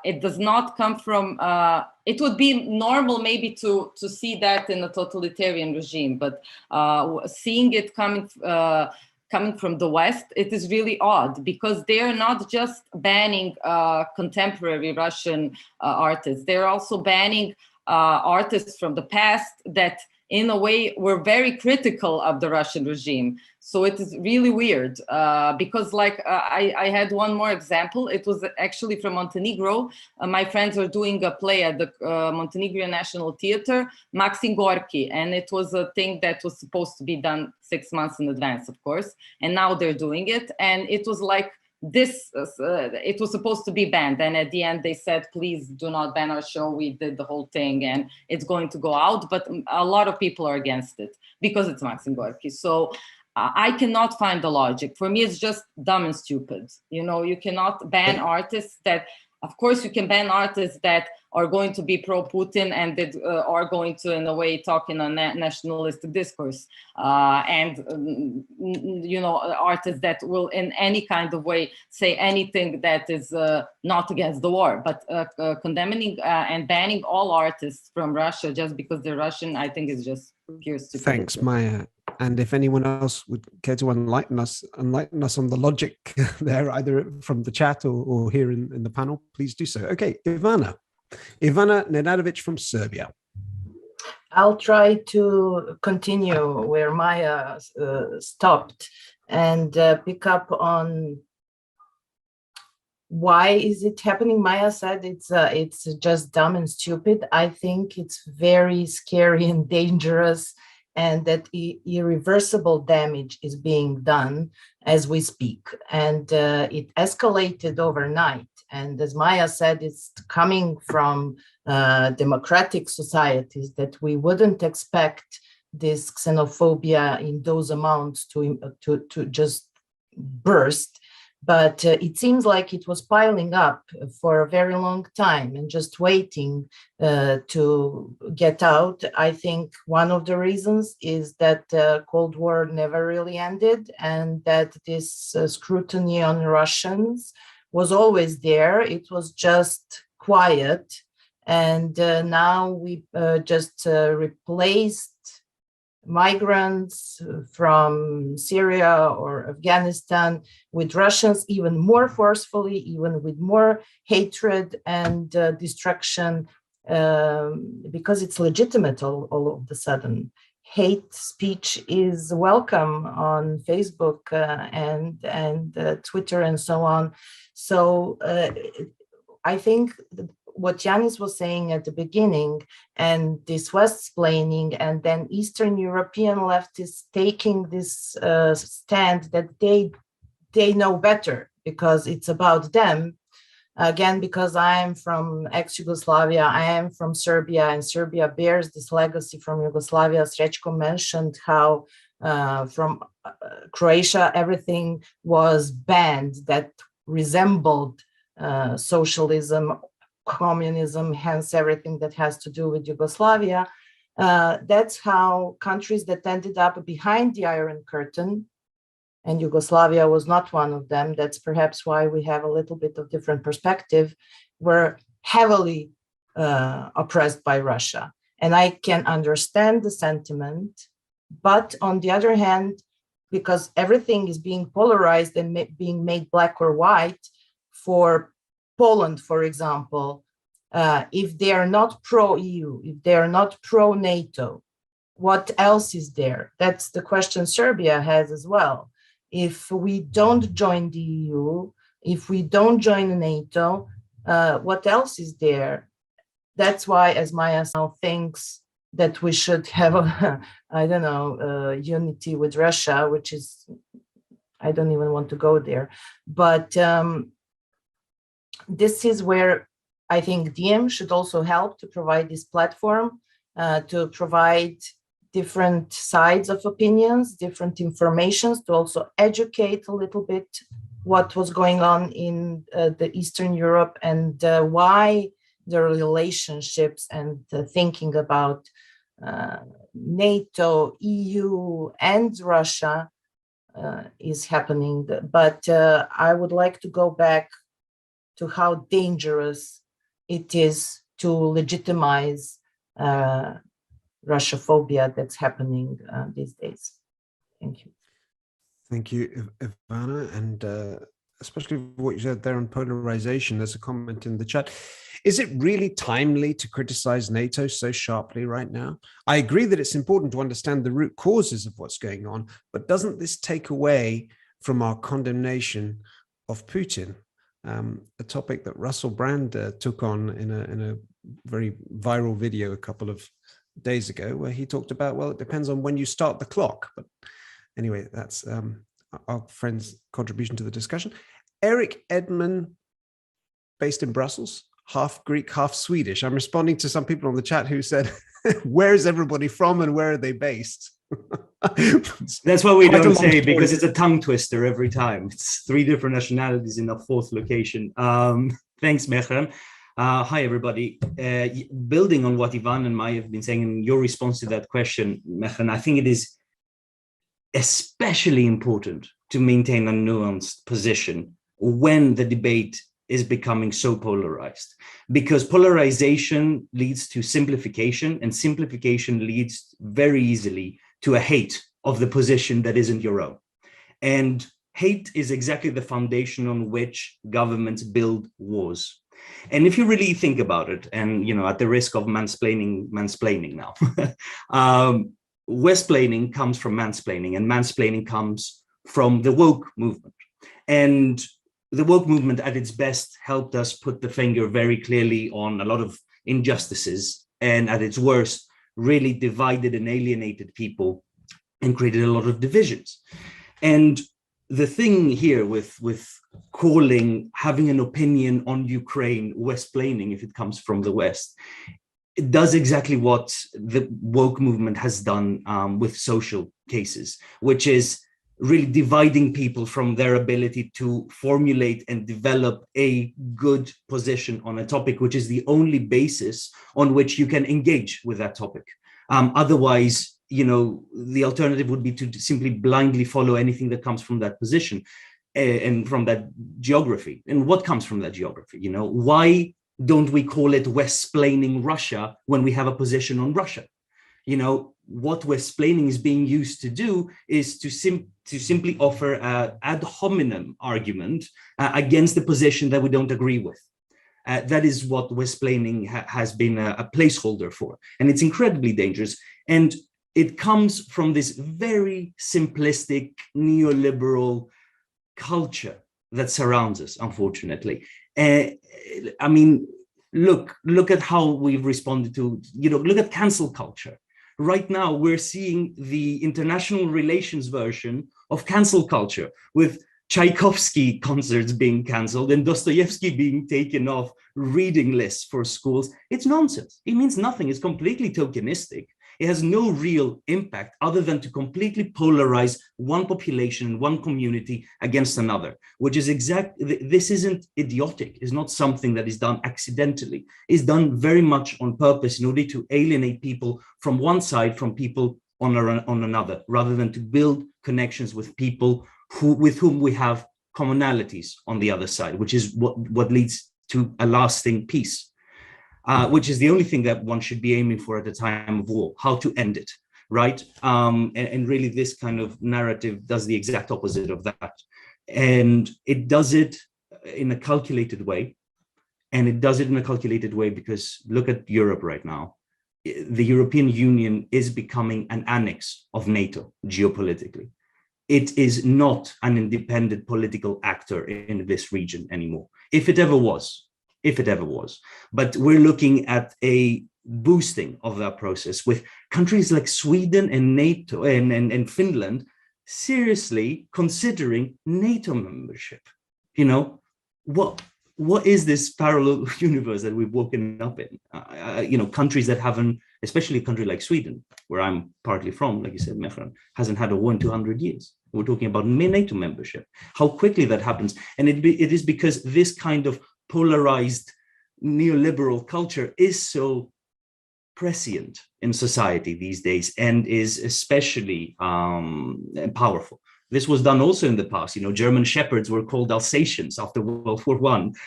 It does not come from. It would be normal maybe to see that in a totalitarian regime, but seeing it coming from the West, it is really odd because they are not just banning contemporary Russian artists. They're also banning artists from the past that, in a way, were very critical of the Russian regime. So it is really weird because I had one more example. It was actually from Montenegro. My friends are doing a play at the Montenegro National Theater, Maxim Gorki. And it was a thing that was supposed to be done 6 months in advance, of course. And now they're doing it. And it was like, it was supposed to be banned, and at the end they said, please do not ban our show. We did the whole thing and it's going to go out, but a lot of people are against it because it's Maxim Gorki. So I cannot find the logic. For me, it's just dumb and stupid. You cannot ban artists that, of course, you can ban artists that are going to be pro-Putin and that are going to, in a way, talk in a nationalistic discourse. Artists that will, in any kind of way, say anything that is not against the war. But condemning and banning all artists from Russia just because they're Russian, I think is just pure stupidity. Thanks, Maya. And if anyone else would care to enlighten us on the logic there, either from the chat or here in the panel, please do so. Okay, Ivana Nenadovic from Serbia. I'll try to continue where Maya stopped and pick up on why is it happening. Maya said it's just dumb and stupid. I think it's very scary and dangerous, and that irreversible damage is being done as we speak. And it escalated overnight. And as Maya said, it's coming from democratic societies that we wouldn't expect this xenophobia in those amounts to just burst. But it seems like it was piling up for a very long time and just waiting to get out. I think one of the reasons is that the Cold War never really ended, and that this scrutiny on Russians was always there. It was just quiet. And now we just replaced migrants from Syria or Afghanistan with Russians even more forcefully, even with more hatred and destruction, because it's legitimate all of a sudden. Hate speech is welcome on Facebook and Twitter and so on. So I think what Yanis was saying at the beginning, and this West-splaining, and then Eastern European leftists taking this stand that they know better because it's about them. Again, because I am from ex-Yugoslavia, I am from Serbia, and Serbia bears this legacy from Yugoslavia. Srećko mentioned how from Croatia, everything was banned that resembled socialism, communism, hence everything that has to do with Yugoslavia. That's how countries that ended up behind the Iron Curtain, and Yugoslavia was not one of them, that's perhaps why we have a little bit of different perspective, were heavily oppressed by Russia. And I can understand the sentiment, but on the other hand, because everything is being polarized and being made black or white, for Poland, for example, if they are not pro-EU, if they are not pro-NATO, what else is there? That's the question Serbia has as well. If we don't join the EU, if we don't join NATO, what else is there? That's why, as Maya now thinks that we should have a, unity with Russia, which is, I don't even want to go there. But this is where I think DiEM should also help to provide this platform, to provide different sides of opinions, different informations, to also educate a little bit what was going on in the Eastern Europe and why the relationships and the thinking about NATO, EU, and Russia is happening. But I would like to go back to how dangerous it is to legitimize Russophobia that's happening these days. Thank you. Thank you, Ivana, and especially what you said there on polarization. There's a comment in the chat. Is it really timely to criticize NATO so sharply right now? I agree that it's important to understand the root causes of what's going on, but doesn't this take away from our condemnation of Putin? A topic that Russell Brand took on in a very viral video a couple of days ago, where he talked about, well, it depends on when you start the clock. But anyway, that's our friend's contribution to the discussion. Eric Edman, based in Brussels, half Greek, half Swedish. I'm responding to some people on the chat who said, where is everybody from and where are they based? That's what we don't say, because it's a tongue twister every time. It's 3 different nationalities in a 4th location. Thanks, Mehran. Hi, everybody. Building on what Ivan and Maya have been saying in your response to that question, Mehran, I think it is especially important to maintain a nuanced position when the debate is becoming so polarized, because polarization leads to simplification, and simplification leads very easily to a hate of the position that isn't your own. And hate is exactly the foundation on which governments build wars. And if you really think about it, and at the risk of mansplaining now, Westplaining comes from mansplaining, and mansplaining comes from the woke movement. And the woke movement at its best helped us put the finger very clearly on a lot of injustices, and at its worst, really divided and alienated people and created a lot of divisions. And the thing here with calling having an opinion on Ukraine Westplaining, if it comes from the West, it does exactly what the woke movement has done with social cases, which is really dividing people from their ability to formulate and develop a good position on a topic, which is the only basis on which you can engage with that topic. Otherwise, the alternative would be to simply blindly follow anything that comes from that position and from that geography. And what comes from that geography? Why don't we call it Westplaining Russia when we have a position on Russia? What Westplaining is being used to do is to simply offer an ad hominem argument against the position that we don't agree with. That is what Westplaining has been a placeholder for. And it's incredibly dangerous. And it comes from this very simplistic neoliberal culture that surrounds us, unfortunately. I mean, look at how we've responded to, look at cancel culture. Right now, we're seeing the international relations version of cancel culture, with Tchaikovsky concerts being canceled and Dostoevsky being taken off reading lists for schools. It's nonsense. It means nothing. It's completely tokenistic. It has no real impact other than to completely polarize one population, one community against another, which is this isn't idiotic. It's not something that is done accidentally. It's done very much on purpose in order to alienate people from one side from people on another, rather than to build connections with people with whom we have commonalities on the other side, which is what leads to a lasting peace. Which is the only thing that one should be aiming for at a time of war, how to end it, right? And really this kind of narrative does the exact opposite of that. And it does it in a calculated way. And it does it in a calculated way because look at Europe right now. The European Union is becoming an annex of NATO geopolitically. It is not an independent political actor in this region anymore, if it ever was. But we're looking at a boosting of that process with countries like Sweden and NATO and Finland seriously considering NATO membership. What is this parallel universe that we've woken up in? Countries that haven't, especially a country like Sweden, where I'm partly from, like you said, Mehran, hasn't had a war in 200 years. We're talking about NATO membership. How quickly that happens. And it is because this kind of polarized neoliberal culture is so prescient in society these days and is especially powerful. This was done also in the past. German shepherds were called Alsatians after World War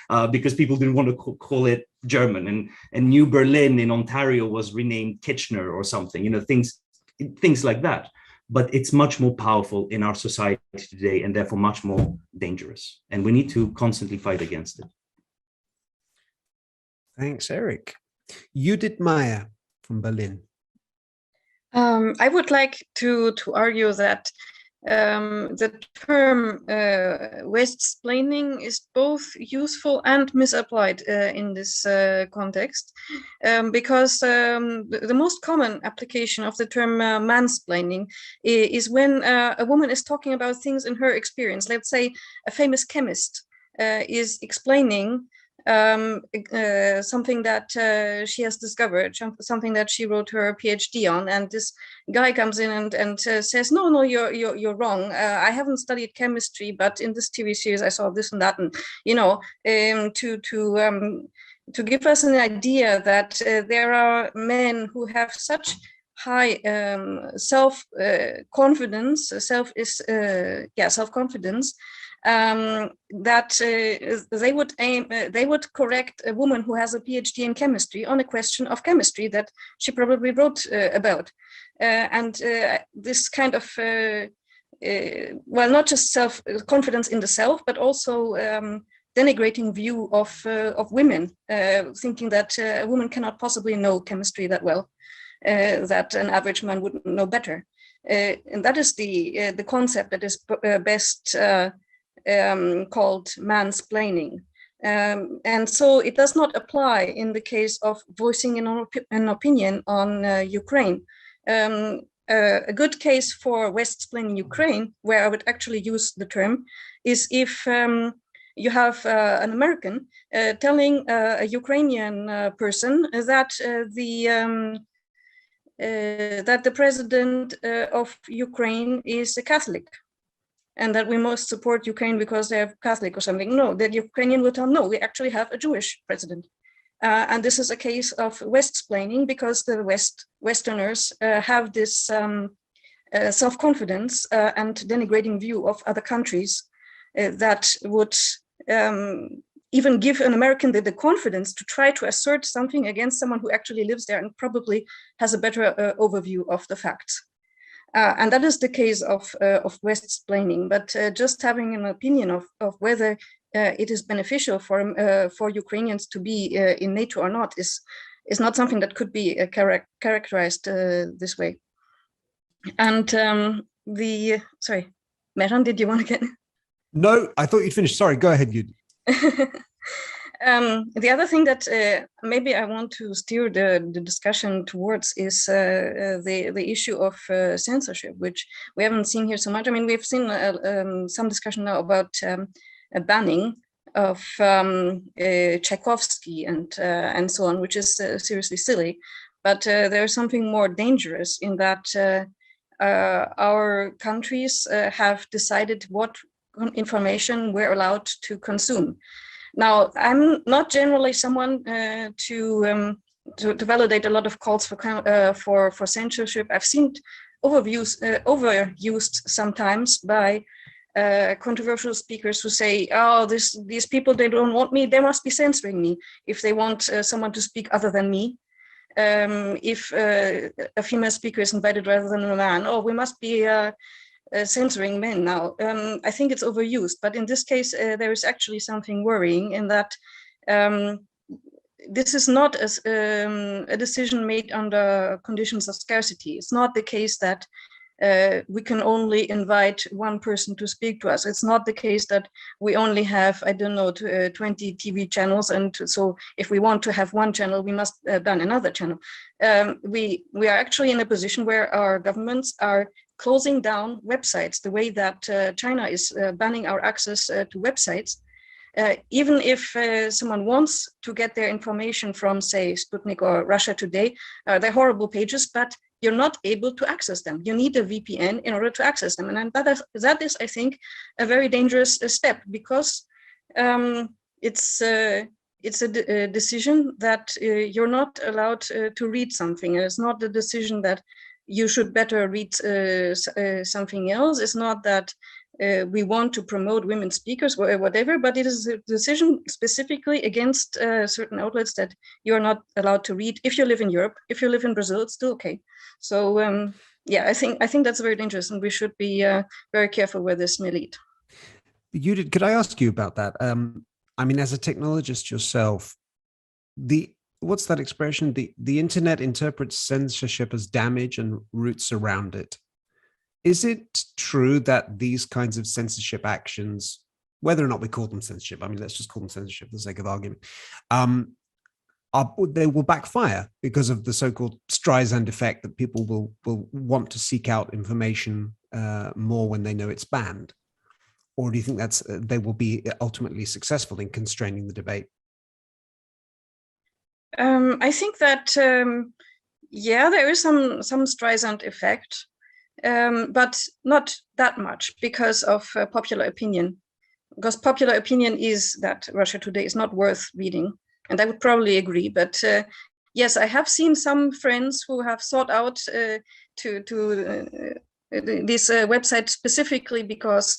I because people didn't want to call it German. And New Berlin in Ontario was renamed Kitchener or something, things like that. But it's much more powerful in our society today and therefore much more dangerous. And we need to constantly fight against it. Thanks, Eric. Judith Meyer from Berlin. I would like to argue that the term West-splaining is both useful and misapplied in this context, because the most common application of the term mansplaining is when a woman is talking about things in her experience. Let's say a famous chemist is explaining something that she has discovered, something that she wrote her PhD on, and this guy comes in and says, no, you're wrong. I haven't studied chemistry, but in this TV series I saw this and that, and to give us an idea that there are men who have such high self-confidence, that they would correct a woman who has a PhD in chemistry on a question of chemistry that she probably wrote about. This kind of, not just self-confidence in the self, but also denigrating view of women, thinking that a woman cannot possibly know chemistry that well, that an average man would know better. And that is the concept that is best called mansplaining. And so it does not apply in the case of voicing an opinion on Ukraine. A good case for West-splaining Ukraine, where I would actually use the term, is if you have an American telling a Ukrainian person that the president of Ukraine is a Catholic, and that we must support Ukraine because they're Catholic or something. No, the Ukrainian will tell, no, we actually have a Jewish president. And this is a case of West-splaining because the Westerners have this self-confidence and denigrating view of other countries that would even give an American the confidence to try to assert something against someone who actually lives there and probably has a better overview of the facts. And that is the case of West-splaining, but just having an opinion of whether it is beneficial for Ukrainians to be in NATO or not is not something that could be characterized this way. And sorry, Mehran, did you want to get? No, I thought you'd finished. Sorry, go ahead, Yudi. The other thing that maybe I want to steer the discussion towards is the issue of censorship, which we haven't seen here so much. I mean, we've seen some discussion now about a banning of Tchaikovsky and so on, which is seriously silly. But there's something more dangerous in that our countries have decided what information we're allowed to consume. Now, I'm not generally someone to validate a lot of calls for censorship. I've seen overused sometimes by controversial speakers who say, "Oh, these people, they don't want me. They must be censoring me if they want someone to speak other than me. If a female speaker is invited rather than a man, oh, we must be censoring men now." I think it's overused, but in this case, there is actually something worrying in that this is not a decision made under conditions of scarcity. It's not the case that we can only invite one person to speak to us. It's not the case that we only have, I don't know, 20 TV channels, and so if we want to have one channel, we must ban another channel. We are actually in a position where our governments are closing down websites the way that China is banning our access to websites. Even if someone wants to get their information from, say, Sputnik or Russia Today, they're horrible pages, but you're not able to access them. You need a VPN in order to access them. And that is, I think, a very dangerous step, because it's a decision that you're not allowed to read something. It's not the decision that you should better read something else. It's not that we want to promote women speakers or whatever, but it is a decision specifically against certain outlets that you are not allowed to read. If you live in Europe, if you live in Brazil, it's still okay. So yeah, I think that's very dangerous, and we should be very careful where this may lead. Judith, could I ask you about that? I mean, as a technologist yourself, what's that expression? The internet interprets censorship as damage and roots around it. Is it true that these kinds of censorship actions, whether or not we call them censorship, I mean, let's just call them censorship for the sake of argument, they will backfire because of the so-called Streisand effect, that people will want to seek out information more when they know it's banned? Or do you think they will be ultimately successful in constraining the debate? I think that, yeah, there is some Streisand effect. But not that much because of popular opinion. Because popular opinion is that Russia Today is not worth reading, and I would probably agree. But yes, I have seen some friends who have sought out this website specifically because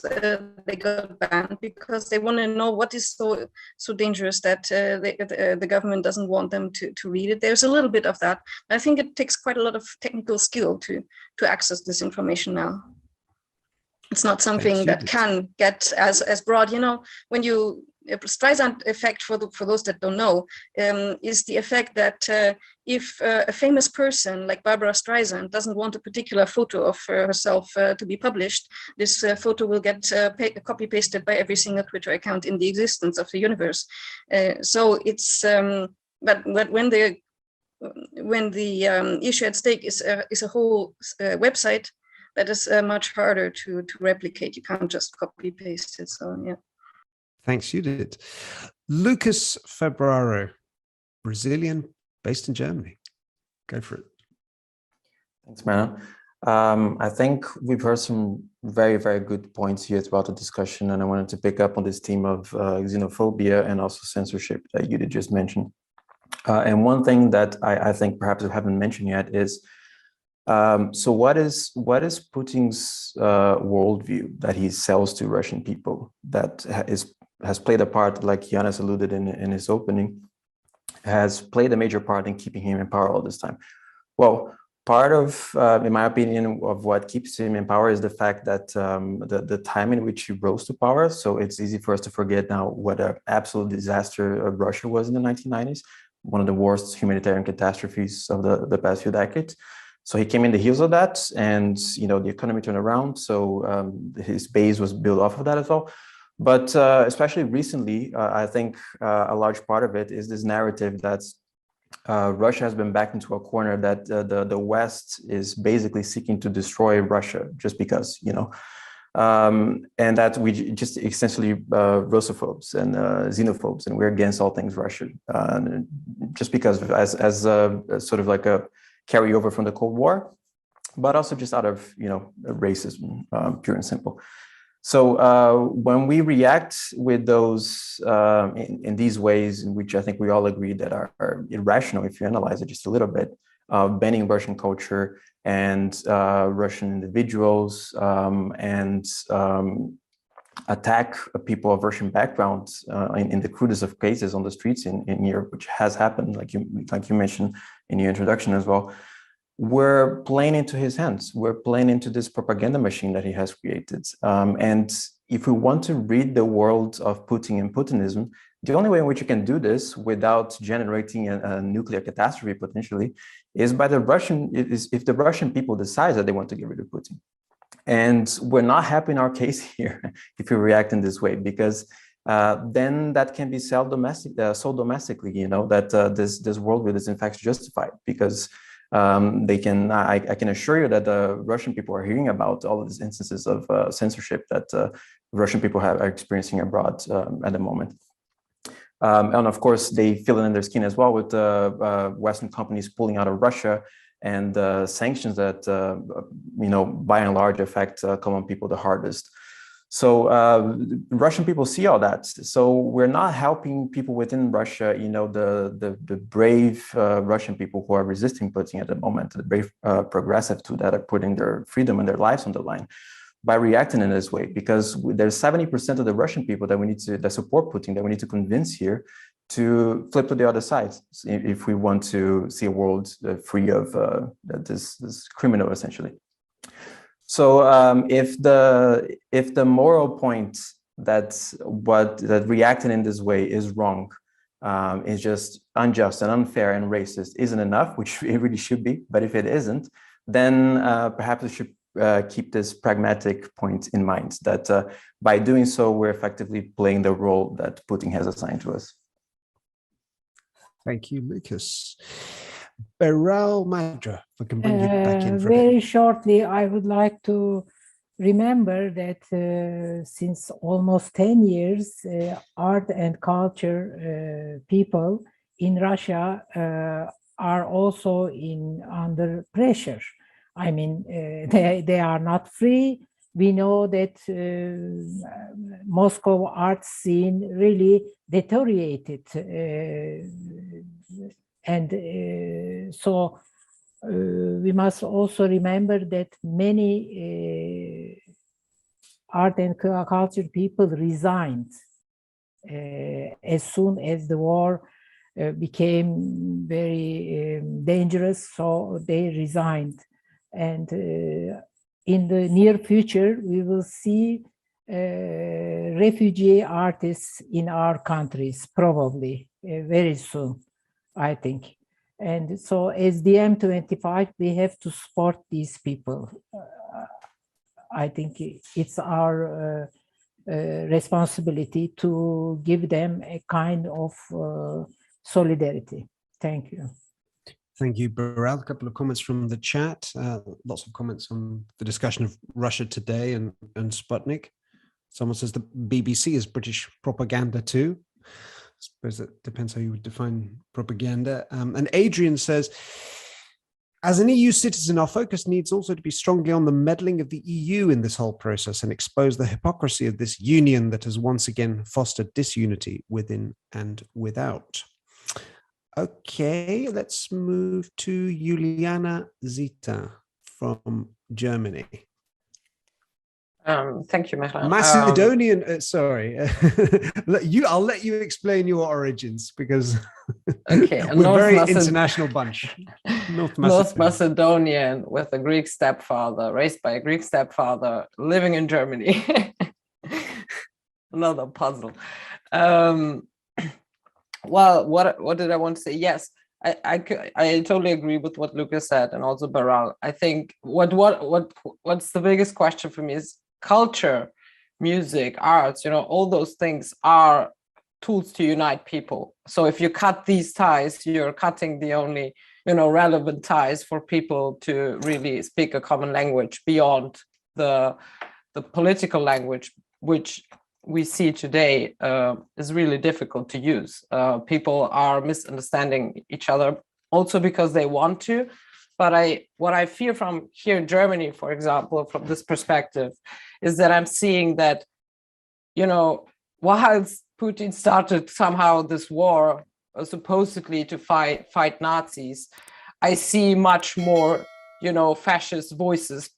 they got banned, because they want to know what is so dangerous that the government doesn't want them to read it. There's a little bit of that. I think it takes quite a lot of technical skill to access this information now. It's not something that can get as broad. You know, when you Streisand effect, for those that don't know, is the effect that if a famous person like Barbara Streisand doesn't want a particular photo of herself to be published, this photo will get copy pasted by every single Twitter account in the existence of the universe. So it's but when the issue at stake is a whole website, that is much harder to replicate. You can't just copy paste it. So yeah. Thanks, Judith. Lucas Febraro, Brazilian, based in Germany. Go for it. Thanks, Mara. I think we've heard some very, very good points here throughout the discussion, and I wanted to pick up on this theme of xenophobia and also censorship that Judith just mentioned. And one thing that I think perhaps I haven't mentioned yet is, so what is Putin's worldview that he sells to Russian people that has played a part, like Yanis alluded in his opening, has played a major part in keeping him in power all this time? Well, part of, in my opinion, of what keeps him in power is the fact that the time in which he rose to power. So it's easy for us to forget now what an absolute disaster Russia was in the 1990s, one of the worst humanitarian catastrophes of the past few decades. So he came in the heels of that, and the economy turned around. So his base was built off of that as well. But especially recently, I think a large part of it is this narrative that Russia has been backed into a corner, that the West is basically seeking to destroy Russia just because, and that we just essentially Russophobes and xenophobes, and we're against all things Russian, just because as sort of like a carryover from the Cold War, but also just out of racism, pure and simple. So when we react with those in these ways, in which I think we all agree that are irrational, if you analyze it just a little bit, banning Russian culture and Russian individuals and attack people of Russian background in the crudest of cases on the streets in Europe, which has happened, like you mentioned in your introduction as well. We're playing into his hands. We're playing into this propaganda machine that he has created. And if we want to rid the world of Putin and Putinism, the only way in which you can do this without generating a nuclear catastrophe potentially is by if the Russian people decide that they want to get rid of Putin. And we're not happy in our case here if we react in this way, because then that can be sold domestically, that this worldview is in fact justified, because I can assure you that the Russian people are hearing about all of these instances of censorship that Russian people are experiencing abroad at the moment. And of course, they feel it in their skin as well, with Western companies pulling out of Russia and sanctions that, by and large affect common people the hardest. So Russian people see all that. So we're not helping people within Russia, the brave Russian people who are resisting Putin at the moment, the brave progressive too, that are putting their freedom and their lives on the line by reacting in this way, because there's 70% of the Russian people that support Putin that we need to convince here to flip to the other side if we want to see a world free of this criminal, essentially. So if the moral point that reacting in this way is wrong, is just unjust and unfair and racist, isn't enough, which it really should be. But if it isn't, then perhaps we should keep this pragmatic point in mind, that by doing so, we're effectively playing the role that Putin has assigned to us. Thank you, Lucas. Beryl Madra, if I can bring you back in for very shortly, I would like to remember that since almost 10 years, art and culture people in Russia are also under pressure. I mean, they are not free. We know that Moscow art scene really deteriorated. So we must also remember that many art and culture people resigned as soon as the war became very dangerous, so they resigned. And in the near future, we will see refugee artists in our countries, probably very soon, I think. And so as DiEM25, we have to support these people. I think it's our responsibility to give them a kind of solidarity. Thank you. Thank you, Beryl. A couple of comments from the chat. Lots of comments on the discussion of Russia Today and Sputnik. Someone says the BBC is British propaganda too. I suppose that depends how you would define propaganda. And Adrian says, as an EU citizen, our focus needs also to be strongly on the meddling of the EU in this whole process and expose the hypocrisy of this union that has once again fostered disunity within and without. Okay, let's move to Juliana Zita from Germany. Thank you, Mehran. Macedonian, sorry. I'll let you explain your origins, because okay, we're a very international bunch. North Macedonian with a Greek stepfather, raised by a Greek stepfather, living in Germany. Another puzzle. Well, what did I want to say? Yes, I totally agree with what Lucas said, and also Beryl. I think what's the biggest question for me is culture music, arts, all those things are tools to unite people. So if you cut these ties, you're cutting the only, relevant ties for people to really speak a common language beyond the political language, which we see today is really difficult to use. People are misunderstanding each other also because they want to. But what I fear from here in Germany, for example, from this perspective, is that I'm seeing that, whilst Putin started somehow this war, supposedly to fight Nazis, I see much more, fascist voices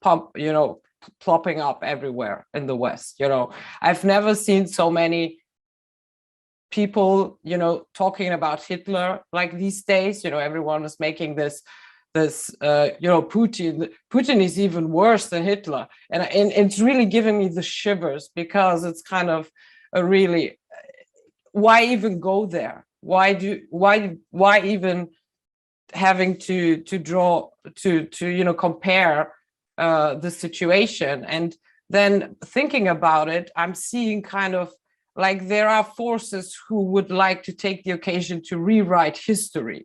plopping up everywhere in the West. I've never seen so many people, talking about Hitler like these days. Everyone is making this Putin is even worse than Hitler, and it's really giving me the shivers, because it's kind of a really, why even go there? Why even having to draw to compare the situation? And then thinking about it, I'm seeing kind of like there are forces who would like to take the occasion to rewrite history.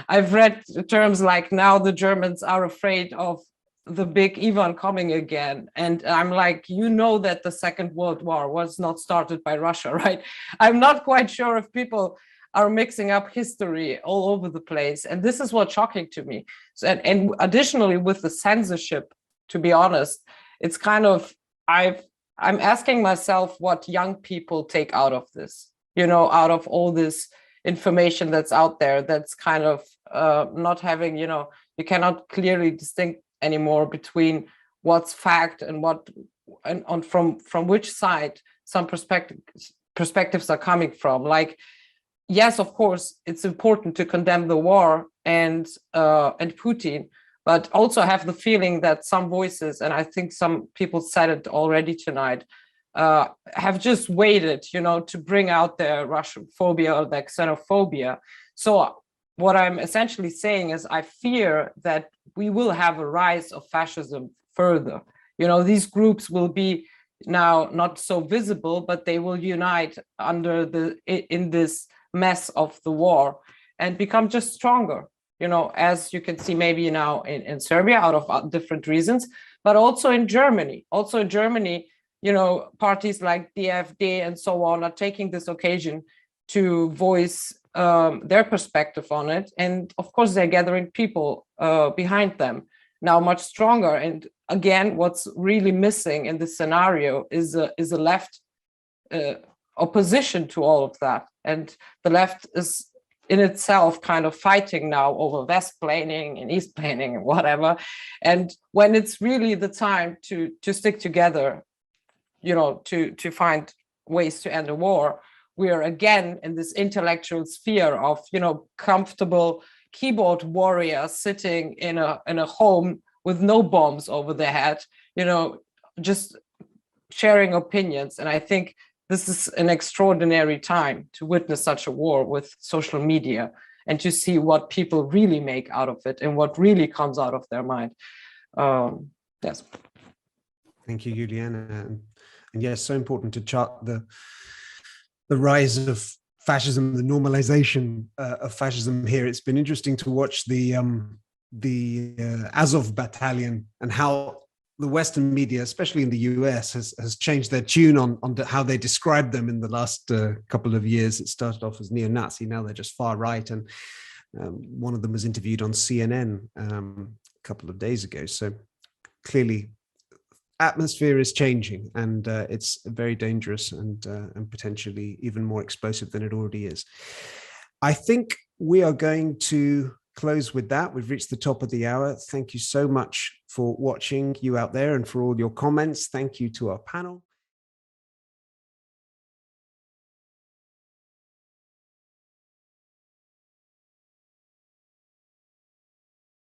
I've read terms like, now the Germans are afraid of the big Ivan coming again. And I'm like, that the Second World War was not started by Russia, right? I'm not quite sure if people are mixing up history all over the place. And this is what's shocking to me. So, and additionally, with the censorship, to be honest, it's kind of, I'm asking myself what young people take out of this, out of all this information that's out there, that's kind of not having, you cannot clearly distinct anymore between what's fact and from which side some perspectives are coming from. Like, yes, of course, it's important to condemn the war and Putin, but also have the feeling that some voices, and I think some people said it already tonight, have just waited, to bring out their Russian phobia or their xenophobia. So what I'm essentially saying is I fear that we will have a rise of fascism further. These groups will be now not so visible, but they will unite in this mess of the war and become just stronger. As you can see maybe now in Serbia, out of different reasons, but also in Germany. Also in Germany, parties like the AfD and so on are taking this occasion to voice their perspective on it. And of course, they're gathering people behind them now much stronger. And again, what's really missing in this scenario is a left opposition to all of that. And the left is in itself kind of fighting now over West-plaining and East-plaining and whatever. And when it's really the time to stick together, to find ways to end the war, we are again in this intellectual sphere of, comfortable keyboard warriors sitting in a home with no bombs over their head, just sharing opinions. And I think this is an extraordinary time to witness such a war with social media and to see what people really make out of it and what really comes out of their mind. Yes. Thank you, Juliana. And yes, so important to chart the rise of fascism, the normalization of fascism here. It's been interesting to watch the Azov battalion and how the Western media, especially in the US, has changed their tune on how they describe them in the last couple of years. It started off as neo-Nazi, now they're just far right. And one of them was interviewed on CNN a couple of days ago. So clearly, atmosphere is changing, and it's very dangerous and potentially even more explosive than it already is. I think we are going to close with that. We've reached the top of the hour. Thank you so much for watching, you out there, and for all your comments. Thank you to our panel.